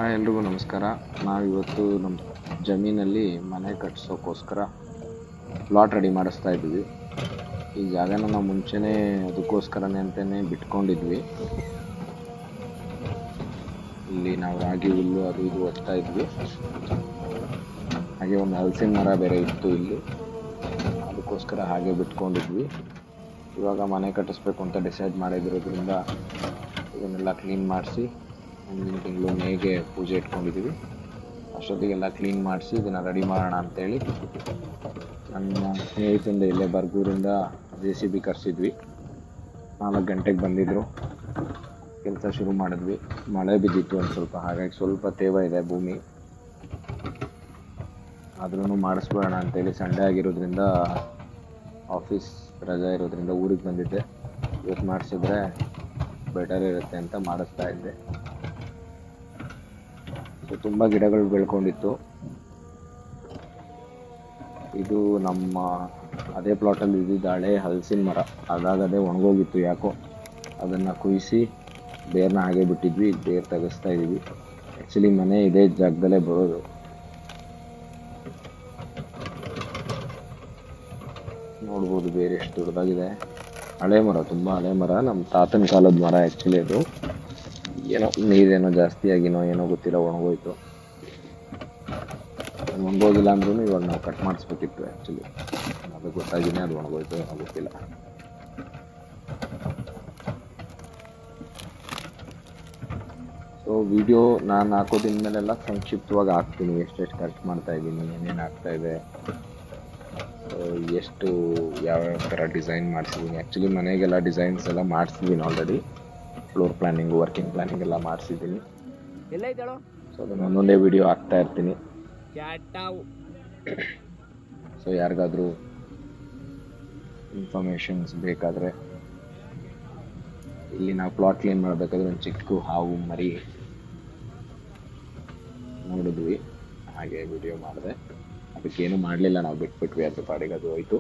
ಎಲ್ರಿಗೂ ನಮಸ್ಕಾರ. ನಾವಿವತ್ತು ನಮ್ಮ ಜಮೀನಲ್ಲಿ ಮನೆ ಕಟ್ಸೋಕ್ಕೋಸ್ಕರ ಪ್ಲಾಟ್ ರೆಡಿ ಮಾಡಿಸ್ತಾ ಇದ್ವಿ. ಈ ಜಾಗನ ನಾವು ಮುಂಚೆನೇ ಅದಕ್ಕೋಸ್ಕರನೇ ಅಂತಲೇ ಬಿಟ್ಕೊಂಡಿದ್ವಿ. ಇಲ್ಲಿ ನಾವು ರಾಗಿ ಹುಲ್ಲು ಅದು ಇದು ಒತ್ತಾ ಇದ್ವಿ. ಹಾಗೆ ಒಂದು ಹಲಸಿನ ಮರ ಬೇರೆ ಇತ್ತು ಇಲ್ಲಿ, ಅದಕ್ಕೋಸ್ಕರ ಹಾಗೆ ಬಿಟ್ಕೊಂಡಿದ್ವಿ. ಇವಾಗ ಮನೆ ಕಟ್ಟಿಸ್ಬೇಕು ಅಂತ ಡಿಸೈಡ್ ಮಾಡಿದಿರೋದ್ರಿಂದ ಇದನ್ನೆಲ್ಲ ಕ್ಲೀನ್ ಮಾಡಿಸಿ ಮುಂದಿನ ತಿಂಗಳು ಮೇಗೆ ಪೂಜೆ ಇಟ್ಕೊಂಡಿದ್ದೀವಿ. ಅಷ್ಟೊತ್ತಿಗೆಲ್ಲ ಕ್ಲೀನ್ ಮಾಡಿಸಿ ಇದನ್ನು ರೆಡಿ ಮಾಡೋಣ ಅಂತೇಳಿ ನನ್ನ ಸ್ನೇಹಿತರಿಂದ ಇಲ್ಲೇ ಬರ್ಗೂರಿಂದ JCB ಕರೆಸಿದ್ವಿ. 4 ಗಂಟೆಗೆ ಬಂದಿದ್ದರು, ಕೆಲಸ ಶುರು ಮಾಡಿದ್ವಿ. ಮಳೆ ಬಿದ್ದಿತ್ತು ಒಂದು ಸ್ವಲ್ಪ, ಹಾಗಾಗಿ ಸ್ವಲ್ಪ ತೇವ ಇದೆ ಭೂಮಿ. ಆದ್ರೂ ಮಾಡಿಸ್ಬೇಡ ಅಂತೇಳಿ ಸಂಡೇ ಆಗಿರೋದ್ರಿಂದ, ಆಫೀಸ್ ರಜೆ ಇರೋದ್ರಿಂದ ಊರಿಗೆ ಬಂದಿದ್ದೆ. ಇವತ್ತು ಮಾಡಿಸಿದ್ರೆ ಬೆಟರ್ ಇರುತ್ತೆ ಅಂತ ಮಾಡಿಸ್ತಾ ಇದ್ದೆ. ತುಂಬ ಗಿಡಗಳು ಬೆಳ್ಕೊಂಡಿತ್ತು. ಇದು ನಮ್ಮ ಅದೇ ಪ್ಲಾಟಲ್ಲಿ ಇದ್ದಿದ್ದ ಹಳೆ ಹಲಸಿನ ಮರ, ಅದಾಗದೇ ಒಣಗೋಗಿತ್ತು ಯಾಕೋ. ಅದನ್ನು ಕುಯ್ಸಿ ಬೇರ್ನ ಹಾಗೆ ಬಿಟ್ಟಿದ್ವಿ. ಬೇರು ತೆಗೆಸ್ತಾ ಇದ್ದೀವಿ. ಆ್ಯಕ್ಚುಲಿ ಮನೆ ಇದೇ ಜಾಗದಲ್ಲೇ ಬರೋದು. ನೋಡ್ಬೋದು ಬೇರೆ ಎಷ್ಟು ದೊಡ್ಡದಾಗಿದೆ. ಹಳೆ ಮರ, ತುಂಬ ಹಳೆ ಮರ, ನಮ್ಮ ತಾತನ ಕಾಲದ ಮರ ಆ್ಯಕ್ಚುಲಿ. ಅದು ಏನೋ ನೀರೇನೋ ಜಾಸ್ತಿ ಆಗಿನೋ ಏನೋ ಗೊತ್ತಿಲ್ಲ, ಒಣಗೋಯ್ತು. ಅದು ಒಣಗೋಗಿಲ್ಲ ಅಂದ್ರೂ ಇವಾಗ ನಾವು ಕಟ್ ಮಾಡಿಸ್ಬೇಕಿತ್ತು ಆ್ಯಕ್ಚುಲಿ. ಅದು ಗೊತ್ತಾಗಿನೇ ಅದು ಒಣಗೋಯ್ತು ಏನೋ ಗೊತ್ತಿಲ್ಲ. ಸೊ ವಿಡಿಯೋ ನಾನು ಹಾಕೋದಿನ ಮೇಲೆಲ್ಲ ಸಂಕ್ಷಿಪ್ತವಾಗಿ ಹಾಕ್ತೀನಿ. ಎಷ್ಟೆಷ್ಟು ಖರ್ಚು ಮಾಡ್ತಾ ಇದ್ದೀನಿ, ಏನೇನು ಆಗ್ತಾ ಇದೆ, ಎಷ್ಟು ಯಾವ್ಯಾವ ಥರ ಡಿಸೈನ್ ಮಾಡಿಸಿದ್ದೀನಿ. ಆ್ಯಕ್ಚುಲಿ ಮನೆಗೆಲ್ಲ ಡಿಸೈನ್ಸ್ ಎಲ್ಲ ಮಾಡಿಸಿದ್ದೀನಿ already. Floor planning, working planning ಎಲ್ಲ ಮಾಡಿಸಿದ್ದೀನಿ. ಸೊ ಅದನ್ನು ಒಂದೊಂದೇ ವಿಡಿಯೋ ಹಾಕ್ತಾ ಇರ್ತೀನಿ. ಸೊ ಯಾರಿಗಾದ್ರೂ ಇನ್ಫಾರ್ಮೇಷನ್ಸ್ ಬೇಕಾದರೆ, ಇಲ್ಲಿ ನಾವು ಪ್ಲಾಟ್ ಕ್ಲೀನ್ ಮಾಡಬೇಕಾದ್ರೆ ಒಂದು ಚಿಕ್ಕ ಹಾವು ಮರಿ ನೋಡಿದ್ವಿ, ಹಾಗೆ ವಿಡಿಯೋ ಮಾಡಿದೆ. ಅದಕ್ಕೇನು ಮಾಡಲಿಲ್ಲ, ನಾವು ಬಿಟ್ಬಿಟ್ವಿ, ಅದ್ರ ಪಾಡಿಗೆ ಅದು ಹೋಯ್ತು.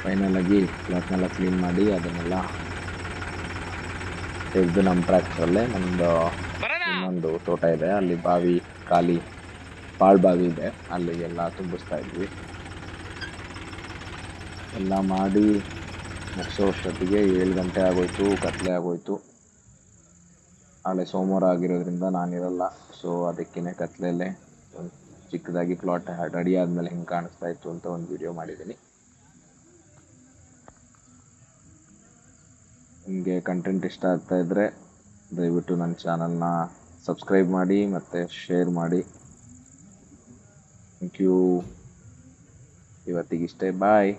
ಫೈನಲ್ ಆಗಿ ಪ್ಲಾಟ್ನೆಲ್ಲ ಕ್ಲೀನ್ ಮಾಡಿ ಅದನ್ನೆಲ್ಲ ತೆಗೆದು ನಮ್ಮ ಟ್ರ್ಯಾಕ್ಟ್ರಲ್ಲೇ ನಮ್ಮದು ಇನ್ನೊಂದು ತೋಟ ಇದೆ, ಅಲ್ಲಿ ಬಾವಿ ಖಾಲಿ ಪಾಳು ಬಾವಿ ಇದೆ, ಅಲ್ಲಿಗೆಲ್ಲ ತುಂಬಿಸ್ತಾ ಇದ್ವಿ. ಎಲ್ಲ ಮಾಡಿ ಮುಗಿಸೋ ಅಷ್ಟೊತ್ತಿಗೆ 7 ಗಂಟೆ ಆಗೋಯ್ತು, ಕತ್ಲೆ ಆಗೋಯ್ತು. ನಾಳೆ ಸೋಮವಾರ ಆಗಿರೋದ್ರಿಂದ ನಾನಿರಲ್ಲ. ಸೊ ಅದಕ್ಕೇ ಕತ್ಲೆಯಲ್ಲೇ ಒಂದು ಚಿಕ್ಕದಾಗಿ ಪ್ಲಾಟ್ ರೆಡಿ ಆದಮೇಲೆ ಹಿಂಗೆ ಕಾಣಿಸ್ತಾ ಇತ್ತು ಅಂತ ಒಂದು ವಿಡಿಯೋ ಮಾಡಿದ್ದೀನಿ. ನಿಮಗೆ ಕಂಟೆಂಟ್ ಇಷ್ಟ ಆಗ್ತಾ ಇದ್ದರೆ ದಯವಿಟ್ಟು ನನ್ನ ಚಾನಲ್ನ ಸಬ್ಸ್ಕ್ರೈಬ್ ಮಾಡಿ ಮತ್ತು ಶೇರ್ ಮಾಡಿ. Thank you. ಇವತ್ತಿಗಿಷ್ಟೇ, ಬಾಯ್.